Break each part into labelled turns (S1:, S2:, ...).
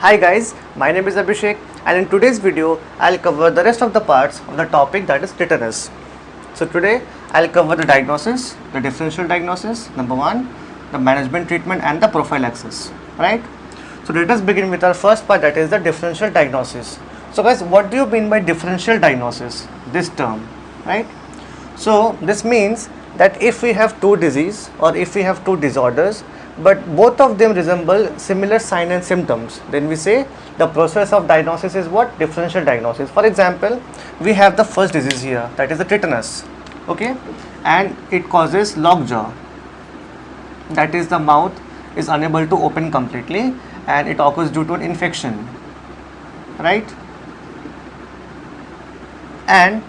S1: Hi guys, my name is Bhavishek and in today's video I'll cover the rest of the parts of the topic that is tetanus. So today I'll cover the diagnosis, the differential diagnosis, number 1, the management, treatment and the prophylaxis, right? So let us begin with our first part, that is the differential diagnosis. So guys, what do you mean by differential diagnosis? This term, right? So this means that if we have two disease or if we have two disorders but both of them resemble similar sign and symptoms, then we say the process of diagnosis is what? Differential diagnosis. For example, we have the first disease here, that is the tetanus, okay, and it causes lockjaw, that is the mouth is unable to open completely and it occurs due to an infection, right? And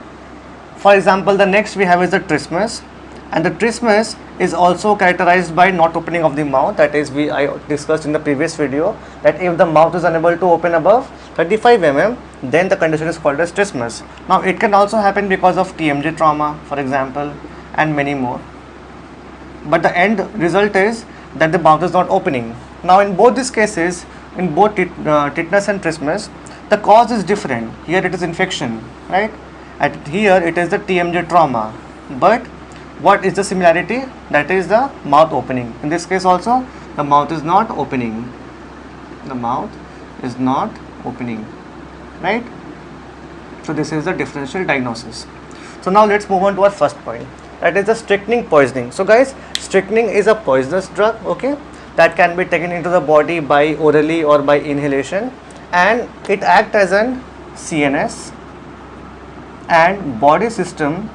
S1: for example, the next we have is the trismus, and the trismus is also characterized by not opening of the mouth, that is I discussed in the previous video that if the mouth is unable to open above 35 mm, then the condition is called as trismus. Now it can also happen because of TMJ trauma, for example, and many more, but the end result is that the mouth is not opening. Now in both these cases, in both tetanus and trismus, the cause is different. Here it is infection, right, and here it is the TMJ trauma, but what is the similarity? That is the mouth opening. In this case also the mouth is not opening, the mouth is not opening, right? So this is the differential diagnosis. So now let's move on to our first point, that is the strychnine poisoning. So guys, strychnine is a poisonous drug, okay, that can be taken into the body by orally or by inhalation, and it acts as an CNS and body system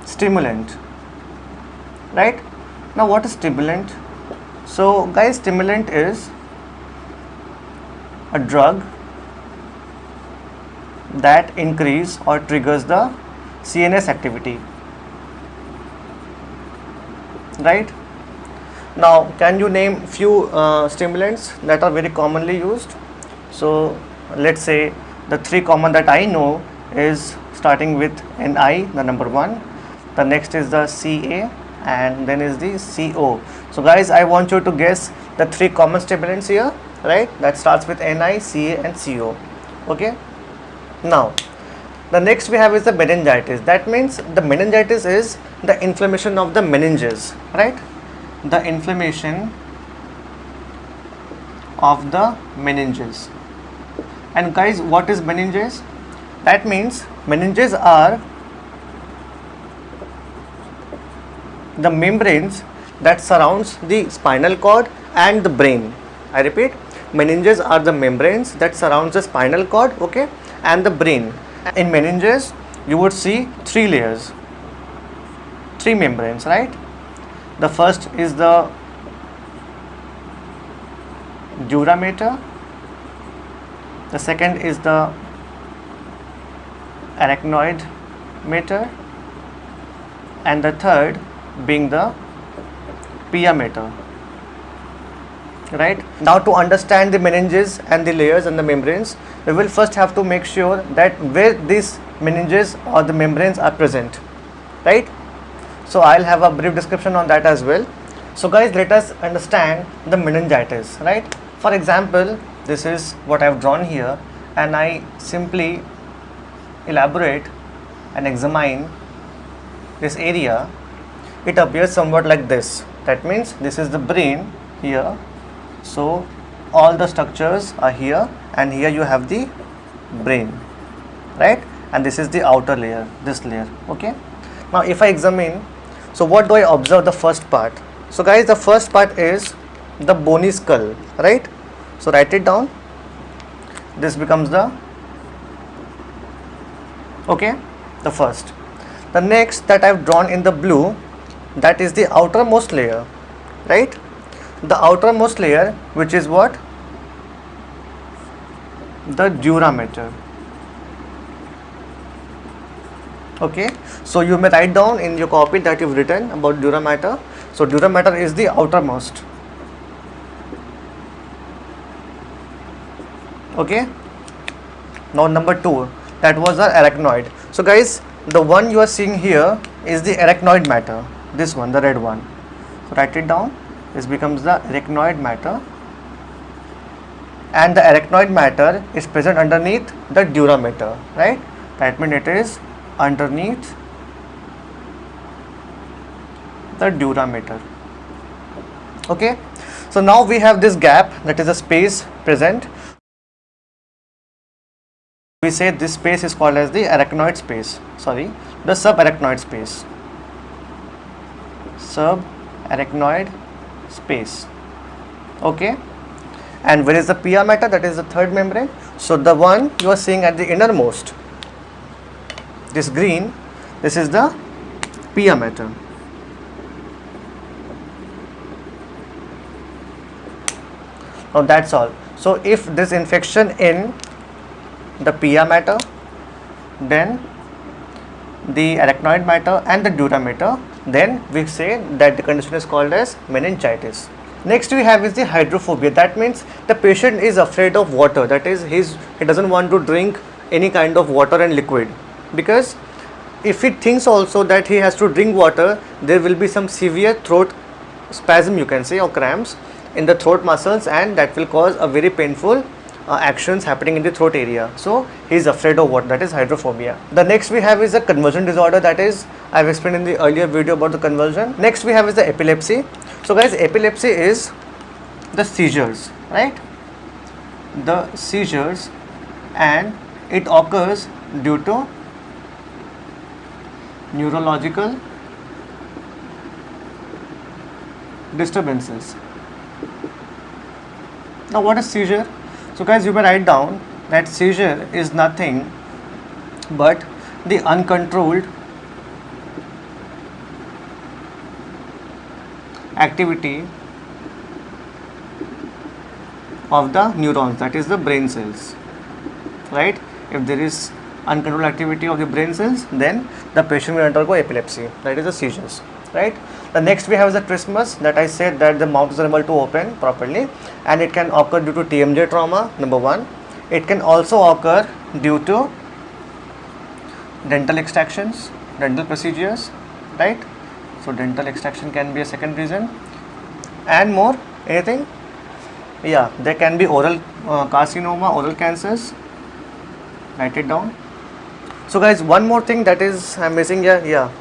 S1: stimulant, right? Now what is stimulant? So guys, stimulant is a drug that increase or triggers the CNS activity, right? Now can you name few stimulants that are very commonly used? So let's say the three common that I know is starting with Ni, the number 1, the next is the Ca, and then is the Co. So guys, I want you to guess the three common stimulants here, right? That starts with Ni, Ca and Co, okay? Now the next we have is the meningitis. That means the meningitis is the inflammation of the meninges, right? The inflammation of the meninges. And guys, what is meninges? That means meninges are the membranes that surrounds the spinal cord and the brain. I repeat, meninges are the membranes that surrounds the spinal cord, okay, and the brain. In meninges you would see three layers, three membranes, right? The first is the dura mater, the second is the arachnoid mater, and the third being the pia mater, right? Now to understand the meninges and the layers and the membranes, we will first have to make sure that where these meninges or the membranes are present, right? So I'll have a brief description on that as well. So guys, let us understand the meningitis, right? For example, this is what I've drawn here, and I simply elaborate and examine this area. It appears somewhat like this. That means this is the brain here, so all the structures are here, and here you have the brain, right? And this is the outer layer, this layer, okay? Now if I examine, so what do I observe? The first part. So guys, the first part is the bony skull, right? So write it down. This becomes the, okay, the first. The next that I've drawn in the blue, that is the outermost layer, right? The outermost layer, which is what? The dura mater, okay? So you may write down in your copy that you've written about dura mater. So dura mater is the outermost, okay? Now number 2, that was the arachnoid. So guys, the one you are seeing here is the arachnoid matter, this one, the red one. So write it down. this becomes the arachnoid matter, and the arachnoid matter is present underneath the dura mater, right? That means it is underneath the dura mater. Okay, so now we have this gap, that is a space present. We say this space is called as the arachnoid space, the subarachnoid space. Subarachnoid space. Okay, and where is the pia mater? That is the third membrane. So the one you are seeing at the innermost, this green, this is the pia mater. Now that's all. So if this infection in the pia mater, then the arachnoid mater and the dura mater, then we say that the condition is called as meningitis. Next we have is the hydrophobia. That means the patient is afraid of water. That is, he doesn't want to drink any kind of water and liquid, because if he thinks also that he has to drink water, there will be some severe throat spasm, you can say, or cramps in the throat muscles, and that will cause a very painful actions happening in the throat area. So he is afraid of water, that is hydrophobia. The next we have is a convulsion disorder, that is, I have explained in the earlier video about the convulsion. Next we have is the epilepsy. So guys, epilepsy is the seizures, right? The seizures, and it occurs due to neurological disturbances. Now what is seizure? So guys, you may write down that seizure is nothing but the uncontrolled activity of the neurons, that is the brain cells, right? If there is uncontrolled activity of the brain cells, then the patient will undergo epilepsy, that is the seizures, right? The next we have is the trismus, that I said that the mouth is unable to open properly, and it can occur due to TMJ trauma, number one. It can also occur due to dental extractions, dental procedures, right? So dental extraction can be a second reason, and more, anything? Yeah, there can be oral carcinoma, oral cancers. Write it down. So guys, one more thing that is I'm missing here. Yeah.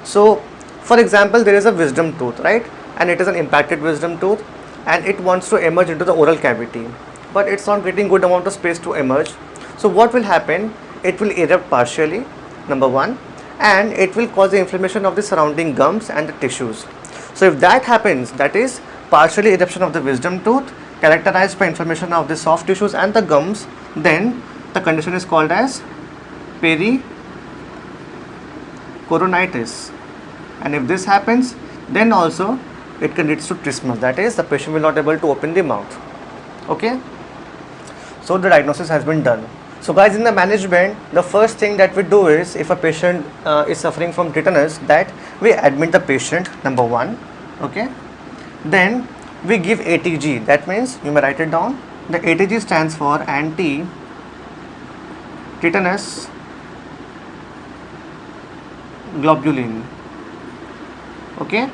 S1: So for example, there is a wisdom tooth, right? And it is an impacted wisdom tooth, and it wants to emerge into the oral cavity, but it's not getting good amount of space to emerge. So what will happen? It will erupt partially, number one, and it will cause the inflammation of the surrounding gums and the tissues. So if that happens, that is partially eruption of the wisdom tooth characterized by inflammation of the soft tissues and the gums, then the condition is called as pericoronitis. And if this happens, then also it can lead to trismus, that is, the patient will not able to open the mouth. Okay, so the diagnosis has been done. So guys, in the management, the first thing that we do is, if a patient is suffering from tetanus, that we admit the patient, number one. Okay, then we give ATG. That means, you may write it down, the ATG stands for anti-tetanus globulin. Okay,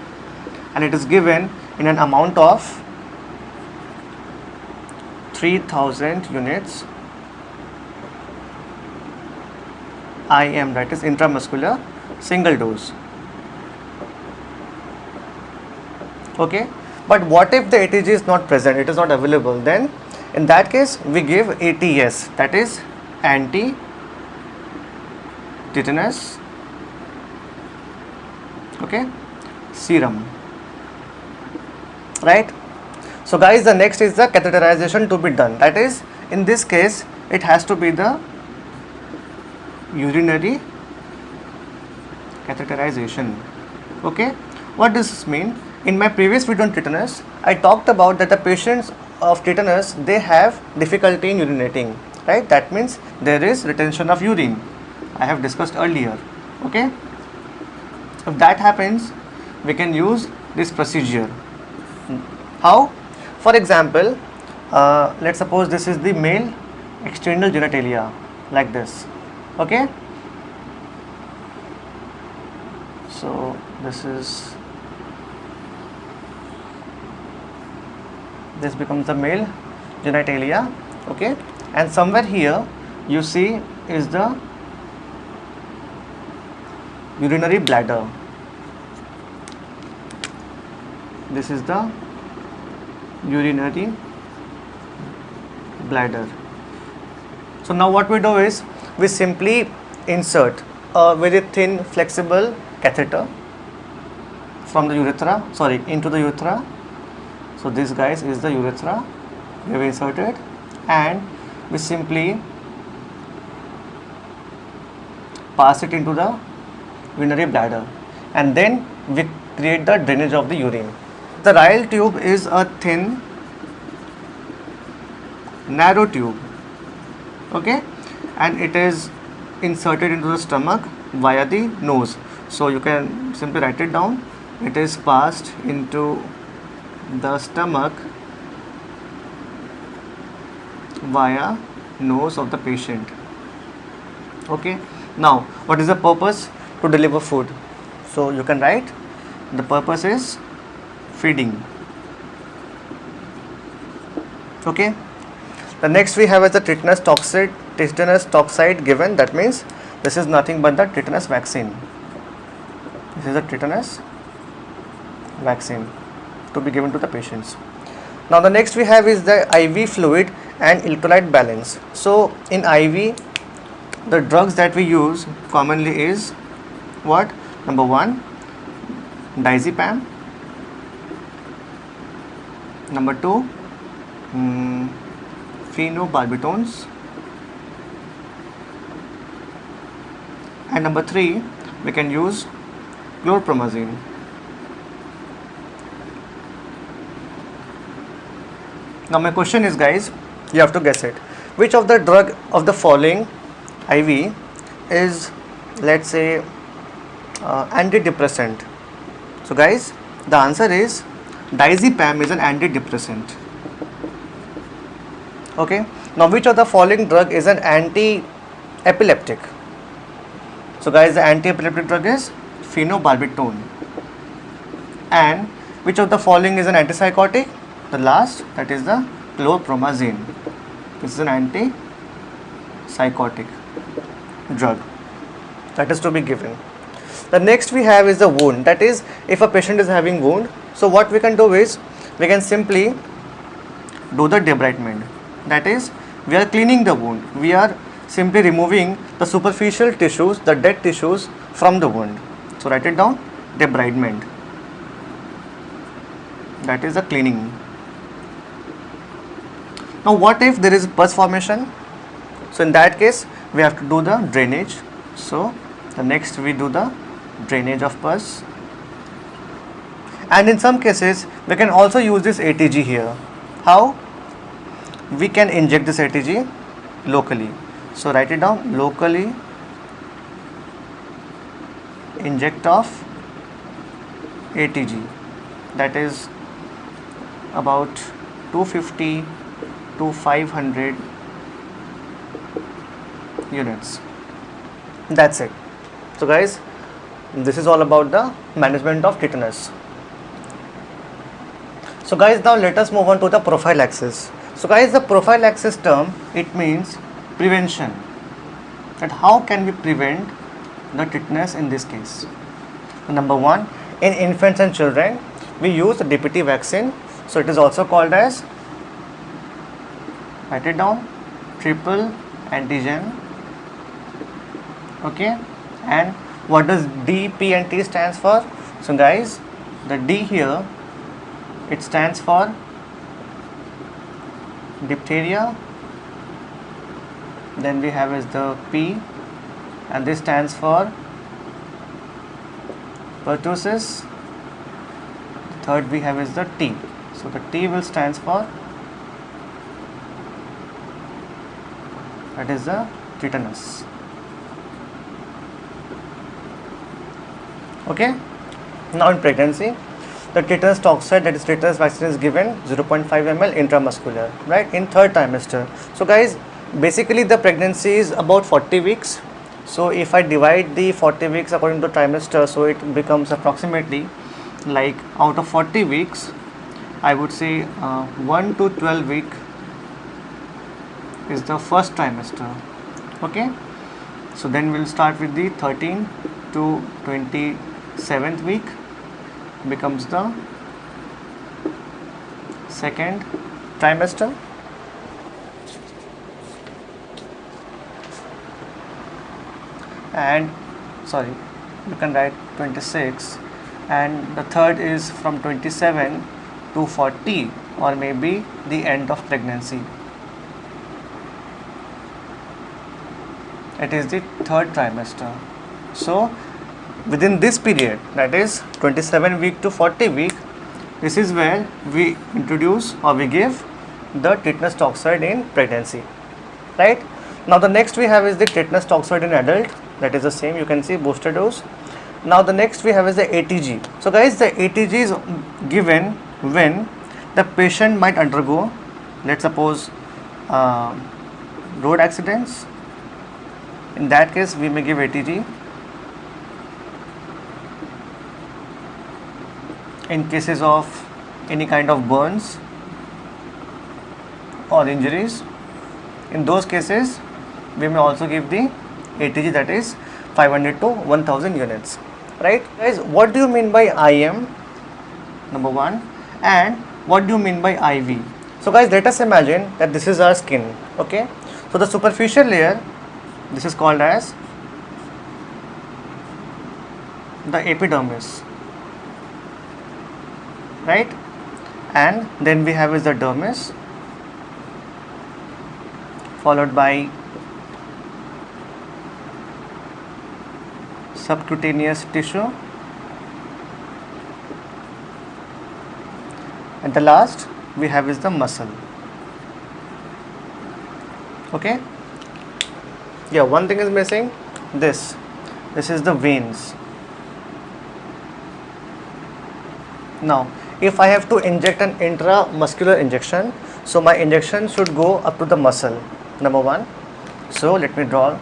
S1: and it is given in an amount of 3000 units IM, that is intramuscular, single dose. Okay, but what if the ATG is not present, it is not available? Then in that case we give ATS, that is anti-tetanus, okay, serum, right? So guys, the next is the catheterization to be done. That is, in this case it has to be the urinary catheterization. Okay, what does this mean? In my previous video on tetanus, I talked about that the patients of tetanus, they have difficulty in urinating, right? That means there is retention of urine. I have discussed earlier. Okay, if that happens, we can use this procedure. How? For example, let's suppose this is the male external genitalia, like this. Okay, so this is this becomes the male genitalia, okay, and somewhere here you see is the urinary bladder. This is the urinary bladder. So now what we do is we simply insert a very thin flexible catheter from the urethra, into the urethra. So this, guys, is the urethra we have inserted, and we simply pass it into the urinary bladder, and then we create the drainage of the urine. The Ryle tube is a thin, narrow tube, okay, and it is inserted into the stomach via the nose. So you can simply write it down. It is passed into the stomach via nose of the patient. Okay, now what is the purpose? To deliver food. So you can write the purpose is feeding. Okay, the next we have is the tetanus toxide given. That means this is nothing but the tetanus vaccine. This is the tetanus vaccine to be given to the patients. Now the next we have is the IV fluid and electrolyte balance. So in IV, the drugs that we use commonly is what? Number 1, diazepam. Number 2, phenobarbitones. And number 3, we can use chlorpromazine. Now my question is, guys, you have to guess it. Which of the drug of the following IV is, let's say, antidepressant? So guys, the answer is diazepam is an antidepressant. Okay. Now which of the following drug is an anti-epileptic? So guys, the anti-epileptic drug is phenobarbitone. And which of the following is an antipsychotic? The last, that is the chlorpromazine. This is an antipsychotic drug that is to be given. The next we have is the wound. That is, if a patient is having wound, so what we can do is we can simply do the debridement. That is, we are cleaning the wound. We are simply removing the superficial tissues, the dead tissues from the wound. So write it down, debridement. That is the cleaning. Now what if there is pus formation? So in that case we have to do the drainage. So the next we do the drainage of pus, and in some cases we can also use this ATG here. How? We can inject this ATG locally. So write it down, locally inject of ATG, that is about 250 to 500 units. That's it. So guys, this is all about the management of tetanus. So guys, now let us move on to the prophylaxis. So guys, the prophylaxis term, it means prevention. That how can we prevent the tetanus in this case? Number 1, in infants and children, we use the DPT vaccine. So it is also called as, write it down, triple antigen. Okay, and what does D, P and T stands for? So guys, the D here, it stands for diphtheria. Then we have is the P, and this stands for pertussis. The third we have is the T. So the T will stands for, that is the tetanus. Okay. Now in pregnancy, the tetanus toxoid, that is tetanus vaccine, is given 0.5 ml intramuscular, right, in third trimester. So guys, basically the pregnancy is about 40 weeks. So if I divide the 40 weeks according to trimester, so it becomes approximately like out of 40 weeks, I would say 1 to 12 week is the first trimester. Okay, so then we'll start with the 13 to 27th week becomes the second trimester, and sorry, you can write 26, and the third is from 27 to 40 or maybe the end of pregnancy. It is the third trimester. So within this period, that is 27 week to 40 week, this is where we introduce or we give the tetanus toxoid in pregnancy, right? Now the next we have is the tetanus toxoid in adult, that is the same, you can see booster dose. Now the next we have is the ATG. So guys, the ATG is given when the patient might undergo, let's suppose road accidents. In that case we may give ATG. In cases of any kind of burns or injuries, in those cases we may also give the ATG, that is 500 to 1000 units, right? Guys, what do you mean by IM, number one, and what do you mean by IV? So guys, let us imagine that this is our skin. Okay, so the superficial layer, this is called as the epidermis, right? And then we have is the dermis, followed by subcutaneous tissue, and the last we have is the muscle. Okay, yeah, one thing is missing, this is the veins. Now if I have to inject an intramuscular injection, so my injection should go up to the muscle, number one. So let me draw.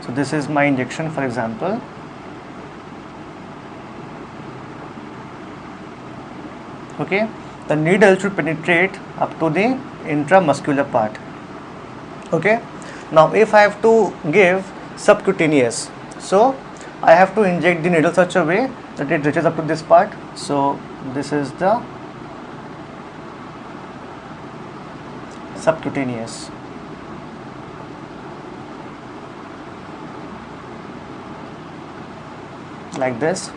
S1: So this is my injection, for example. Okay, the needle should penetrate up to the intramuscular part. Okay, now if I have to give subcutaneous, so I have to inject the needle such a way that it reaches up to this part. So this is the subcutaneous. Like this.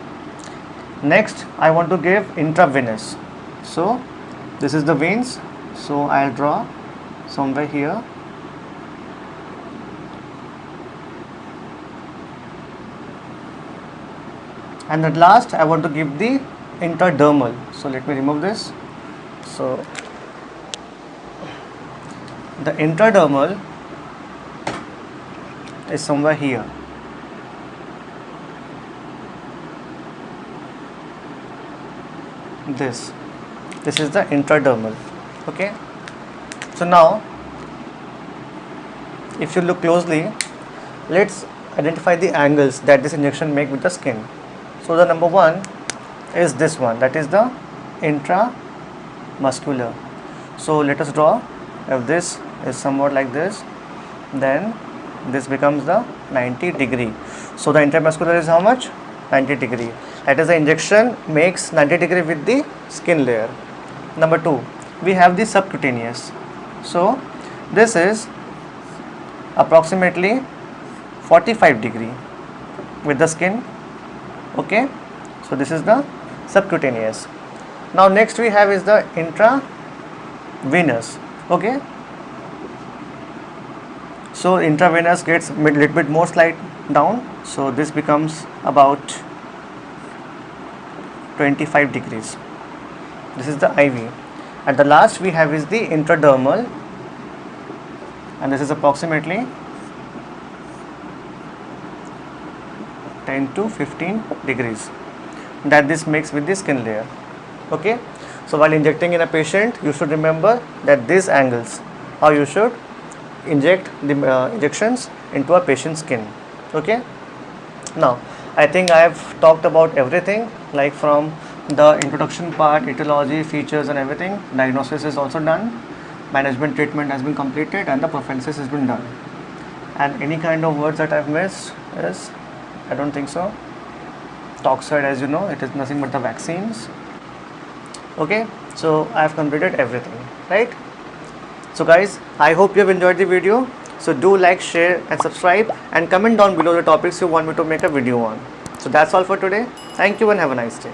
S1: Next I want to give intravenous. So this is the veins, so I'll draw somewhere here. And at last I want to give the intradermal. So let me remove this. So the intradermal is somewhere here. This is the intradermal. Okay, so now if you look closely, let's identify the angles that this injection make with the skin. So the number one is this one, that is the intramuscular. So let us draw. If this is somewhat like this, then this becomes the 90 degree. So the intramuscular is how much? 90 degree. That is, the injection makes 90 degree with the skin layer. Number two, we have the subcutaneous. So this is approximately 45 degree with the skin. Okay, so this is the subcutaneous. Now next we have is the intravenous. Okay, so intravenous gets a little bit more slide down, so this becomes about 25 degrees. This is the IV. At the last we have is the intradermal, and this is approximately 10 to 15 degrees that this makes with the skin layer. Okay, so while injecting in a patient, you should remember that these angles, how you should inject the injections into a patient's skin. Okay, now I think I have talked about everything, like from the introduction part, etiology, features and everything. Diagnosis is also done. Management treatment has been completed and the prophylaxis has been done. And any kind of words that I've missed is, I don't think so. Toxoid, as you know, it is nothing but the vaccines. Okay, so I have completed everything, right? So guys, I hope you have enjoyed the video. So do like, share and subscribe and comment down below the topics you want me to make a video on. So that's all for today. Thank you and have a nice day.